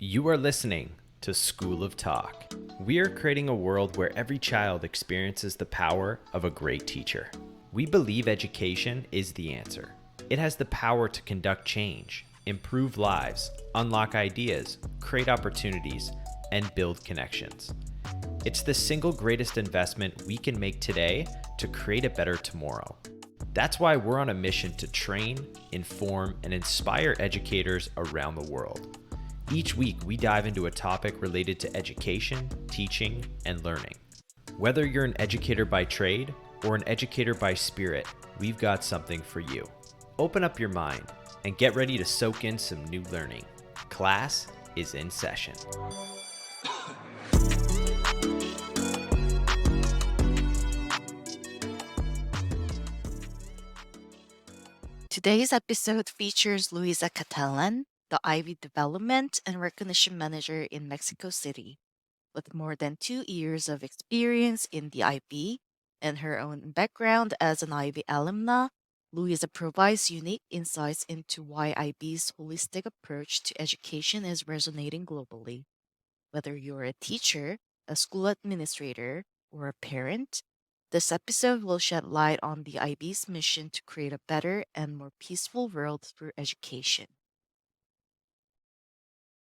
You are listening to School of Talk. We are creating a world where every child experiences the power of a great teacher. We believe education is the answer. It has the power to conduct change, improve lives, unlock ideas, create opportunities, and build connections. It's the single greatest investment we can make today to create a better tomorrow. That's why we're on a mission to train, inform, and inspire educators around the world. Each week, we dive into a topic related to education, teaching, and learning. Whether you're an educator by trade or an educator by spirit, we've got something for you. Open up your mind and get ready to soak in some new learning. Class is in session. Today's episode features Luisa Catalan, the IB Development and Recognition Manager in Mexico City. With more than 2 years of experience in the IB and her own background as an IB alumna, Luisa provides unique insights into why IB's holistic approach to education is resonating globally. Whether you're a teacher, a school administrator, or a parent, this episode will shed light on the IB's mission to create a better and more peaceful world through education.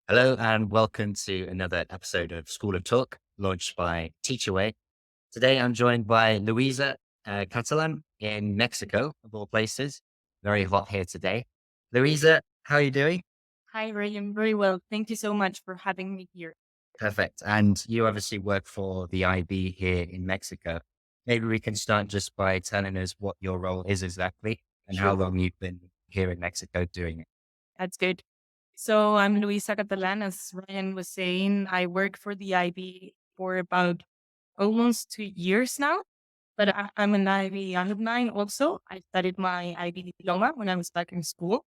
Hello and welcome to another episode of School of Talk, launched by Teachaway. Today I'm joined by Luisa Catalan in Mexico, of all places. Very hot here today. Luisa, how are you doing? Hi, Ray. I'm very well. Thank you so much for having me here. Perfect. And you obviously work for the IB here in Mexico. Maybe we can start just by telling us what your role is exactly and how Sure. long you've been here in Mexico doing it. That's good. So I'm Luisa Catalan. As Ryan was saying, I work for the IB for about almost 2 years now, but I'm an IB alumni also. I studied my IB diploma when I was back in school.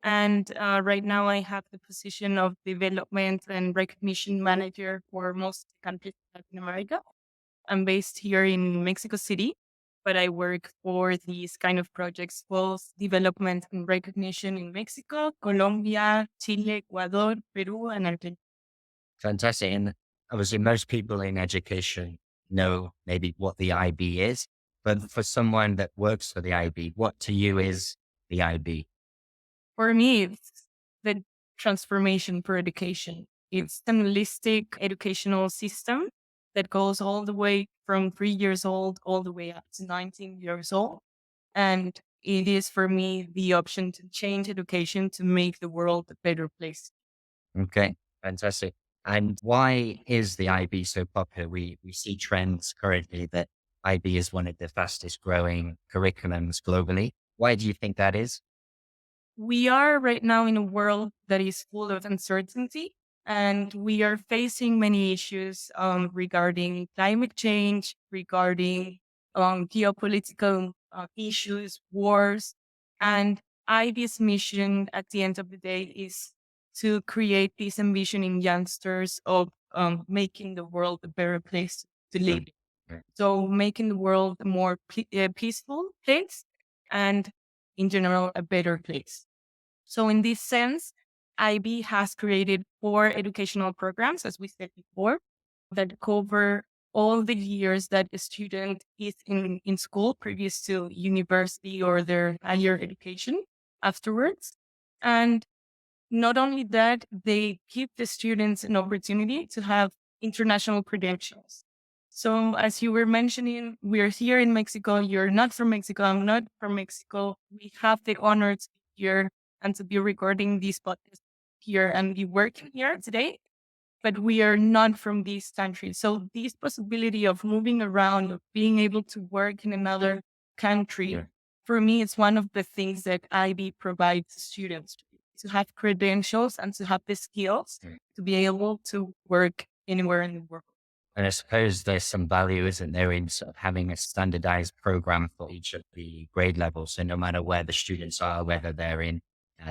And right now I have the position of development and recognition manager for most countries in Latin America. I'm based here in Mexico City, but I work for these kind of projects, both development and recognition in Mexico, Colombia, Chile, Ecuador, Peru, and Argentina. Fantastic. And obviously, most people in education know maybe what the IB is, but for someone that works for the IB, what to you is the IB? For me, it's the transformation for education. It's an holistic educational system that goes all the way from 3 years old all the way up to 19 years old. And it is for me the option to change education to make the world a better place. Okay, fantastic. And why is the IB so popular? We see trends currently that IB is one of the fastest growing curriculums globally. Why do you think that is? We are right now in a world that is full of uncertainty, and we are facing many issues regarding climate change, regarding geopolitical issues, wars. And IB's mission at the end of the day is to create this ambition in youngsters of making the world a better place to live. Okay. So making the world a more peaceful place and in general, a better place. So in this sense, IB has created 4 educational programs, as we said before, that cover all the years that a student is in school previous to university or their higher education afterwards. And not only that, they give the students an opportunity to have international credentials. So as you were mentioning, we're here in Mexico. You're not from Mexico. I'm not from Mexico. We have the honor to be here and to be recording this podcast here and be working here today, but we are not from this country. So this possibility of moving around, of being able to work in another country, Yeah. for me, it's one of the things that IB provides students to have credentials and to have the skills Yeah. to be able to work anywhere in the world. And I suppose there's some value, isn't there, in sort of having a standardized program for each of the grade levels. So no matter where the students are, whether they're in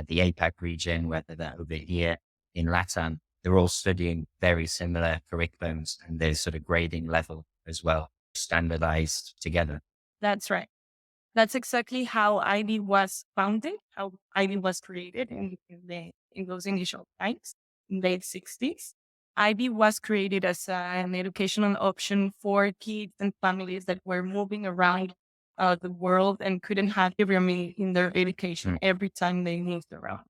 the APAC region, whether they're over here in LATAM, they're all studying very similar curriculums and there's sort of grading level as well, standardized together. That's right. That's exactly how IB was founded, how IB was created in those initial times. late 60s, IB was created as an educational option for kids and families that were moving around the world and couldn't have every in their education every time they moved around.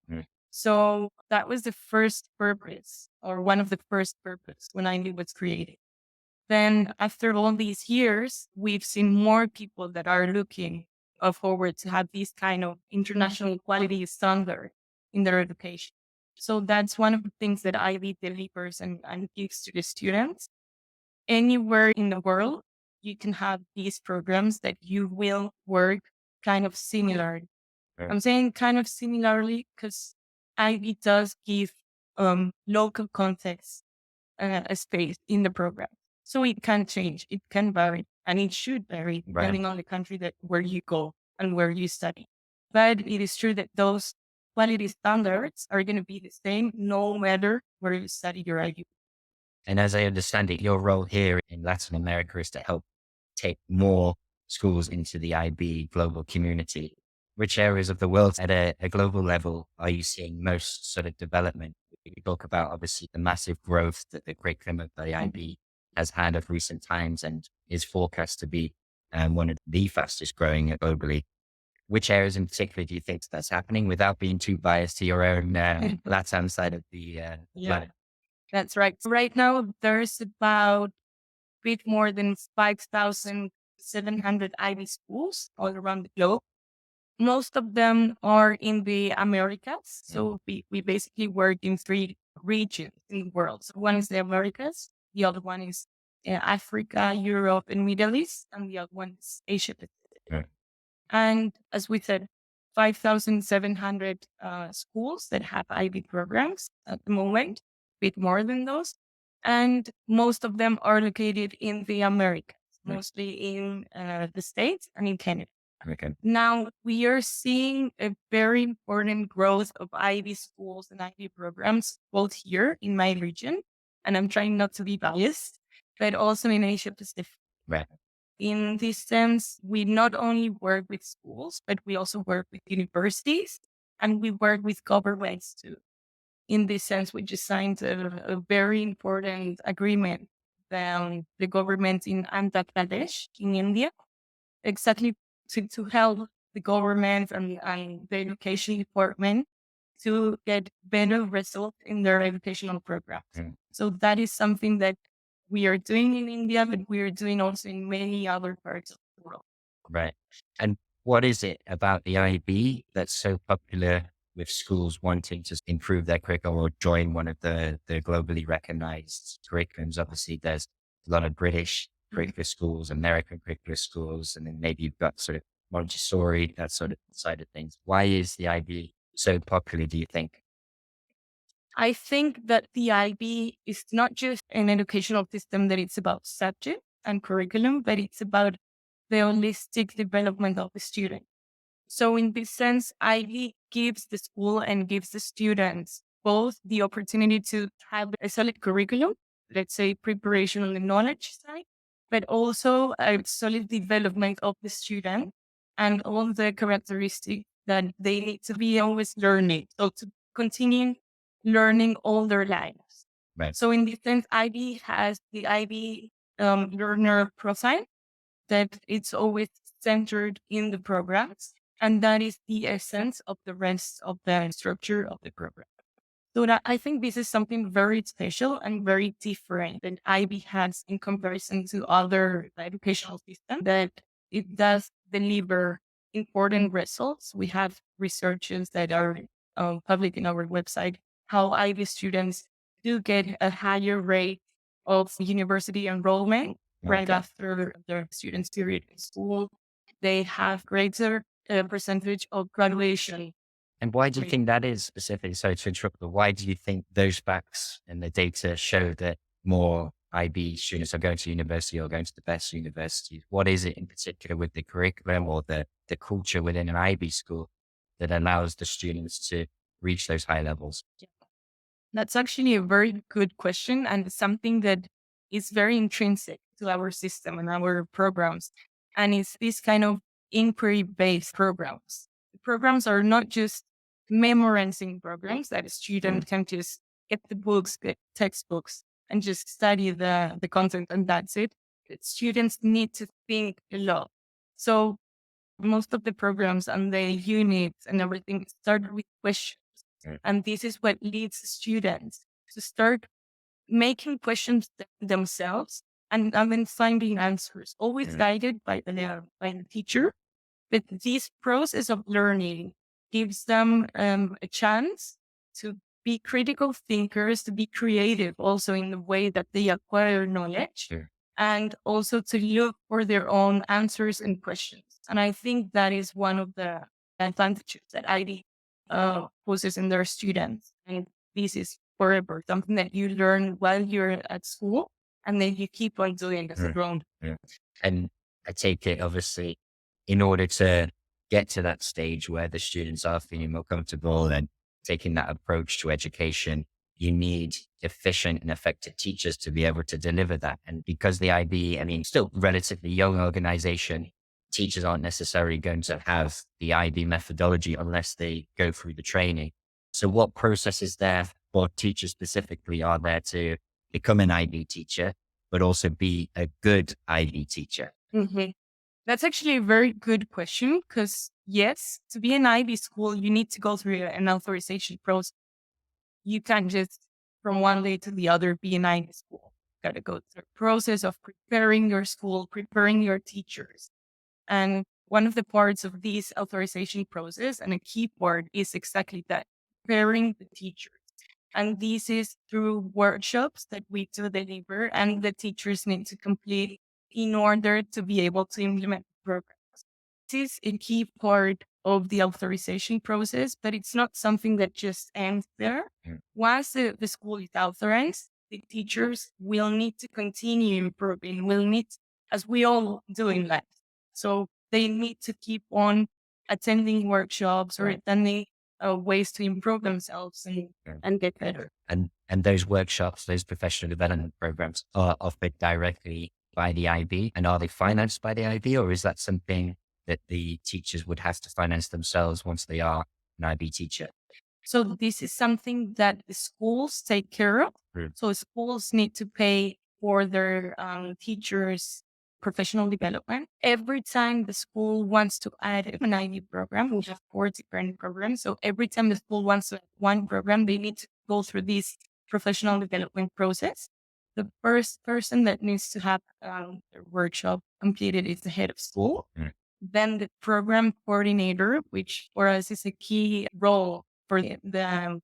So that was the first purpose, or one of the first purpose when IB was created. Then after all these years, we've seen more people that are looking forward to have this kind of international quality standard in their education. So that's one of the things that IB delivers and gives to the students. Anywhere in the world, you can have these programs that you will work kind of similar. I'm saying kind of similarly because IB does give local context a space in the program. So it can change, it can vary, and it should vary depending on the country that where you go and where you study. But it is true that those quality standards are going to be the same no matter where you study your IB. And as I understand it, your role here in Latin America is to help take more schools into the IB global community. Which areas of the world at a global level are you seeing most sort of development? We talk about obviously the massive growth that the curriculum of the IB has had of recent times and is forecast to be one of the fastest growing globally. Which areas in particular do you think that's happening without being too biased to your own Latam side of the planet? That's right. Right now, there's about a bit more than 5,700 IB schools all around the globe. Most of them are in the Americas. So we basically work in three regions in the world. So one is the Americas, the other one is Africa, Europe, and Middle East, and the other one is Asia Pacific. And as we said, 5,700 schools that have IB programs at the moment, a bit more than those. And most of them are located in the Americas, mostly in the States and in Canada. Okay. Now we are seeing a very important growth of IB schools and IB programs, both here in my region, and I'm trying not to be biased, but also in Asia Pacific. Right. In this sense, we not only work with schools, but we also work with universities and we work with governments too. In this sense, we just signed a very important agreement with the government in Andhra Pradesh in India, exactly to help the government and the education department to get better results in their educational programs. So that is something that we are doing in India, but we are doing also in many other parts of the world. Right. And what is it about the IB that's so popular with schools wanting to improve their curriculum or join one of the globally recognized curriculums? Obviously, there's a lot of British curricular schools, American curricular schools, and then maybe you've got sort of Montessori, that sort of side of things. Why is the IB so popular, do you think? I think that the IB is not just an educational system that it's about subject and curriculum, but it's about the holistic development of the student. So in this sense, IB gives the school and gives the students both the opportunity to have a solid curriculum, let's say preparation on the knowledge side, but also a solid development of the student and all the characteristics that they need to be always learning. So to continue learning all their lives. Right. So in this sense, IB has the IB learner profile that it's always centered in the programs. And that is the essence of the rest of the structure of the program. So that I think this is something very special and very different that IB has in comparison to other educational systems, that it does deliver important results. We have researches that are public in our website, how IB students do get a higher rate of university enrollment right after their students' period in school. They have greater percentage of graduation. And why do you think that is specifically? So to interrupt, but why do you think those facts and the data show that more IB students are going to university or going to the best universities? What is it in particular with the curriculum or the culture within an IB school that allows the students to reach those high levels? That's actually a very good question and something that is very intrinsic to our system and our programs. And it's this kind of inquiry-based programs. The programs are not just memorizing programs that a student can just get the books, get textbooks, and just study the content, and that's it. Students need to think a lot. So most of the programs and the units and everything start with questions. And this is what leads students to start making questions themselves and then finding answers, always guided by the teacher. But this process of learning gives them a chance to be critical thinkers, to be creative also in the way that they acquire knowledge, and also to look for their own answers and questions. And I think that is one of the advantages that IB poses in their students. And this is forever something that you learn while you're at school, and then you keep on doing as a grown. And I take it, obviously, in order to get to that stage where the students are feeling more comfortable and taking that approach to education, you need efficient and effective teachers to be able to deliver that. And because the IB, I mean, still relatively young organization, teachers aren't necessarily going to have the IB methodology unless they go through the training. So what processes there for teachers specifically are there to become an IB teacher, but also be a good IB teacher? That's actually a very good question, because yes, to be an IB school, you need to go through an authorization process. You can't just from one day to the other be an IB school. You got to go through the process of preparing your school, preparing your teachers. And one of the parts of this authorization process, and a key part, is exactly that, preparing the teachers. And this is through workshops that we do deliver and the teachers need to complete in order to be able to implement the program. This is a key part of the authorization process, but it's not something that just ends there. Once the school is authorized, the teachers will need to continue improving, will need, as we all do in life. So they need to keep on attending workshops or attending ways to improve themselves and get better. And those workshops, those professional development programs are offered directly by the IB, and are they financed by the IB, or is that something that the teachers would have to finance themselves once they are an IB teacher? So this is something that the schools take care of. So schools need to pay for their teachers' professional development. Every time the school wants to add an IB program, we have 4 different programs. So every time the school wants to add one program, they need to go through this professional development process. The first person that needs to have their workshop completed is the head of school. Then the program coordinator, which for us is a key role for the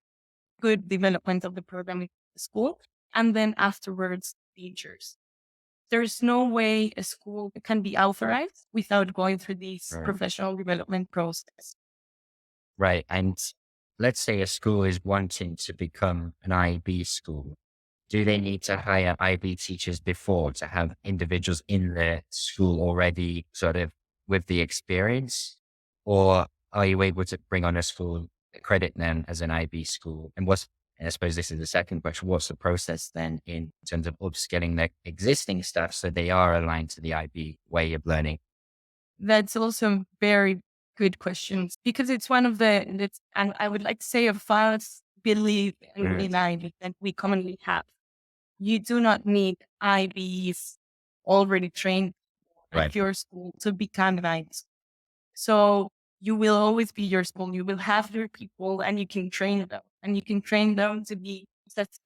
good development of the program in the school. And then afterwards, teachers. There's no way a school can be authorized without going through this professional development process. Right. And let's say a school is wanting to become an IB school. Do they need to hire IB teachers before to have individuals in the school already sort of with the experience? Or are you able to bring on a school, accredit them as an IB school? And I suppose this is the second question, what's the process then in terms of upskilling their existing staff so they are aligned to the IB way of learning? That's also very good questions, because it's one of and I would like to say a false belief in IB that we commonly have. You do not need IBs already trained at your school to become an IB. So you will always be your school. You will have your people and you can train them. And you can train them to be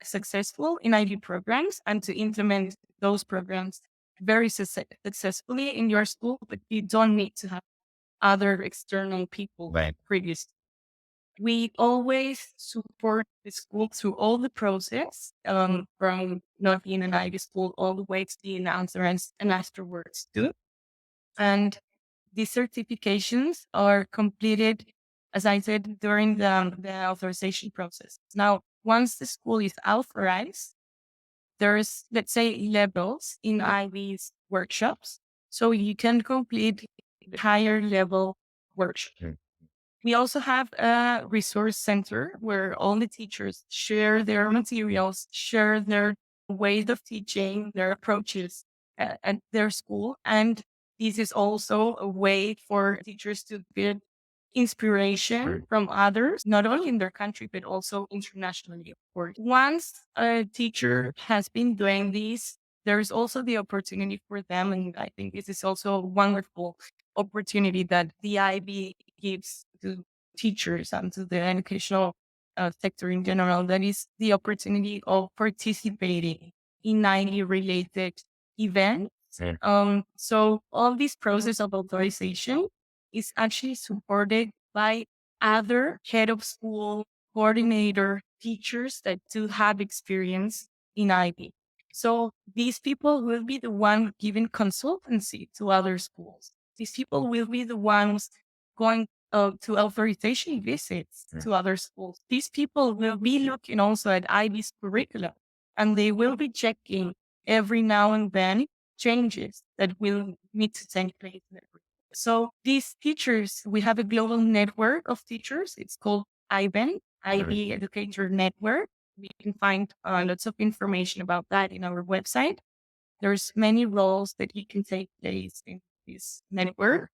successful in IB programs and to implement those programs very successfully in your school. But you don't need to have other external people previously. We always support the school through all the process, from not being an IB school all the way to the announcements and afterwards too. And these certifications are completed, as I said, during the authorization process. Now, once the school is authorized, there's, let's say, levels in IB's workshops. So you can complete higher level workshops. We also have a resource center where all the teachers share their materials, share their ways of teaching, their approaches at their school. And this is also a way for teachers to get inspiration from others, not only in their country, but also internationally, of course. Once a teacher has been doing this, there's also the opportunity for them. And I think this is also a wonderful opportunity that the IB gives to teachers and to the educational sector in general. That is the opportunity of participating in IB related events. So all this process of authorization is actually supported by other head of school, coordinator, teachers that do have experience in IB. So these people will be the one giving consultancy to other schools. These people will be the ones going to authorization visits to other schools. These people will be looking also at IB's curriculum, and they will be checking every now and then changes that will need to take place. So these teachers, we have a global network of teachers. It's called IBEN, IB Educator Network. We can find lots of information about that in our website. There's many roles that you can take place in this network.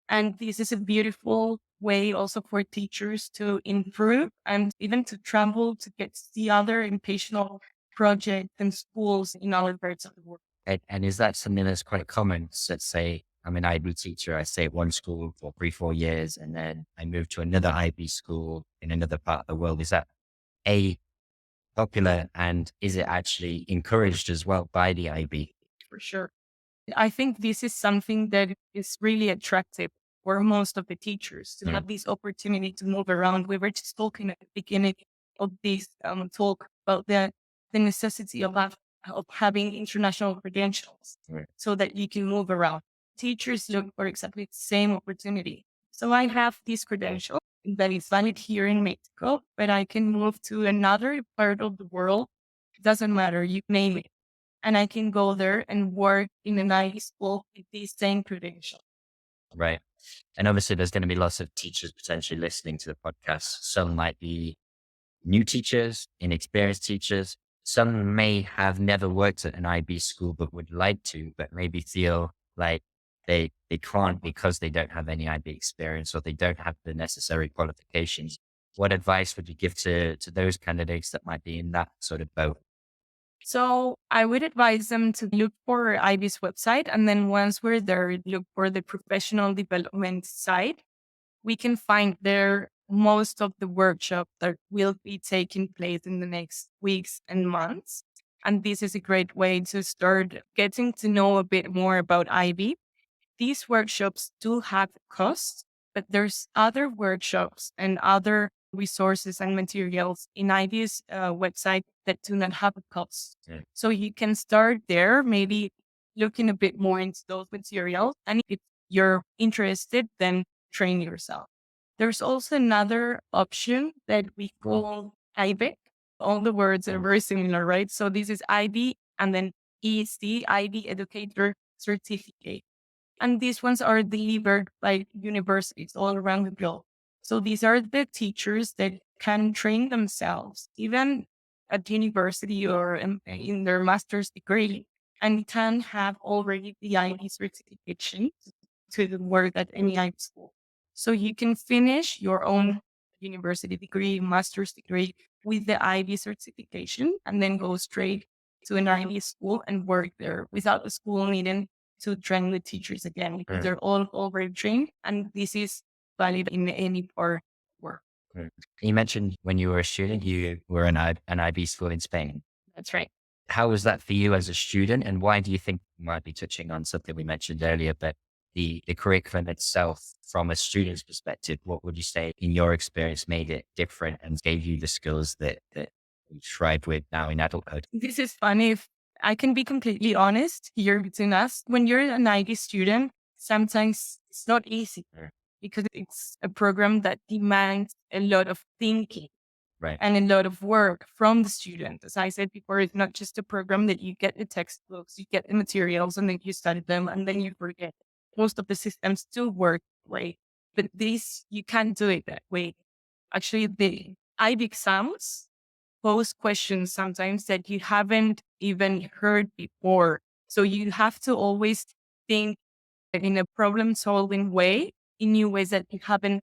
And this is a beautiful way also for teachers to improve and even to travel to get to see other educational projects and schools in other parts of the world. And is that something that's quite common? So let's say I'm an IB teacher, I stay at one school for 3-4 years, and then I move to another IB school in another part of the world. Is that a popular, and is it actually encouraged as well by the IB? For sure. I think this is something that is really attractive for most of the teachers to have this opportunity to move around. We were just talking at the beginning of this talk about the necessity of having international credentials so that you can move around. Teachers look for exactly the same opportunity. So I have this credential that is valid here in Mexico, but I can move to another part of the world. It doesn't matter, you name it. And I can go there and work in an IB school with these same credentials. Right. And obviously there's going to be lots of teachers potentially listening to the podcast. Some might be new teachers, inexperienced teachers. Some may have never worked at an IB school, but would like to, but maybe feel like they can't because they don't have any IB experience or they don't have the necessary qualifications. What advice would you give to those candidates that might be in that sort of boat? So I would advise them to look for IB's website. And then once we're there, look for the professional development side. We can find there most of the workshops that will be taking place in the next weeks and months. And this is a great way to start getting to know a bit more about IB. These workshops do have costs, but there's other workshops and other resources and materials in IB's website that do not have a cost. So you can start there, maybe looking a bit more into those materials. And if you're interested, then train yourself. There's also another option that we call IBEC. All the words are very similar, right? So this is IB and then EC, IB Educator Certificate. And these ones are delivered by universities all around the globe. So these are the teachers that can train themselves, even at university or in their master's degree, and can have already the IB certification to work at any IB school. So you can finish your own university degree, master's degree with the IB certification, and then go straight to an IB school and work there without the school needing to train the teachers again because they're all already trained, and this is valid in any part of work. You mentioned when you were a student, you were in an IB school in Spain. That's right. How was that for you as a student? And why do you think you might be touching on something we mentioned earlier, but the curriculum itself from a student's perspective, what would you say in your experience made it different and gave you the skills that you thrive with now in adulthood? This is funny. If I can be completely honest here between us, when you're an IB student, sometimes it's not easy because it's a program that demands a lot of thinking. Right. And a lot of work from the student. As I said before, it's not just a program that you get the textbooks, you get the materials, and then you study them, and then you forget. Most of the systems do work that way, but this, you can't do it that way. Actually, the IB exams pose questions sometimes that you haven't even heard before. So you have to always think in a problem-solving way, in new ways that you haven't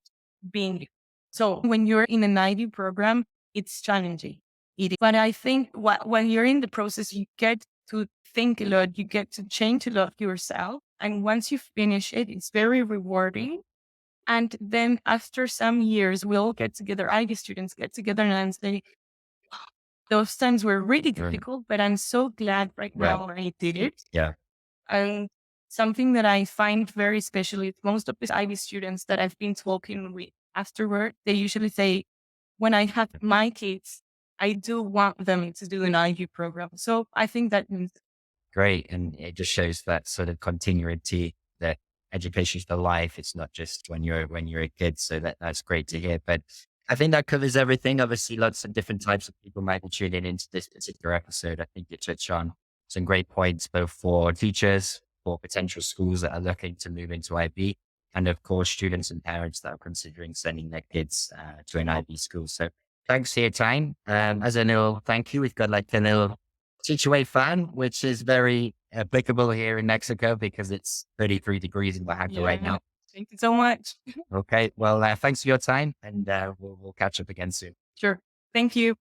being. So when you're in an IB program, it's challenging. It is. But I think when you're in the process, you get to think a lot, you get to change a lot yourself. And once you finish it, it's very rewarding. And then after some years, we'll get together, IB students get together and say, those times were really difficult, but I'm so glad right now I did it. Yeah. And something that I find very special is most of the IB students that I've been talking with afterward, they usually say, when I have my kids, I do want them to do an IB program. So I think that means Great. And it just shows that sort of continuity that education is for life. It's not just when you're a kid. So that's great to hear. But I think that covers everything. Obviously, lots of different types of people might be tuning into this particular episode. I think you touched on some great points, both for teachers, for potential schools that are looking to move into IB, and of course, students and parents that are considering sending their kids to an IB school. So thanks for your time. As a little thank you, we've got like a little Teachaway fan, which is very applicable here in Mexico because it's 33 degrees in Oaxaca right now. Thank you so much. Okay. Well, thanks for your time, and we'll catch up again soon. Sure. Thank you.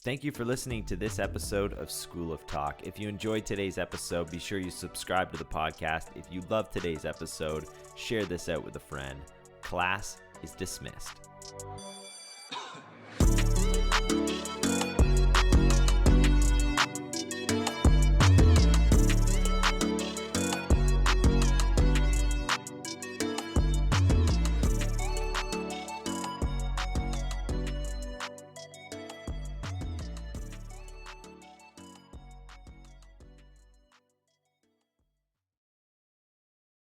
Thank you for listening to this episode of School of Talk. If you enjoyed today's episode, be sure you subscribe to the podcast. If you love today's episode, share this out with a friend. Class is dismissed.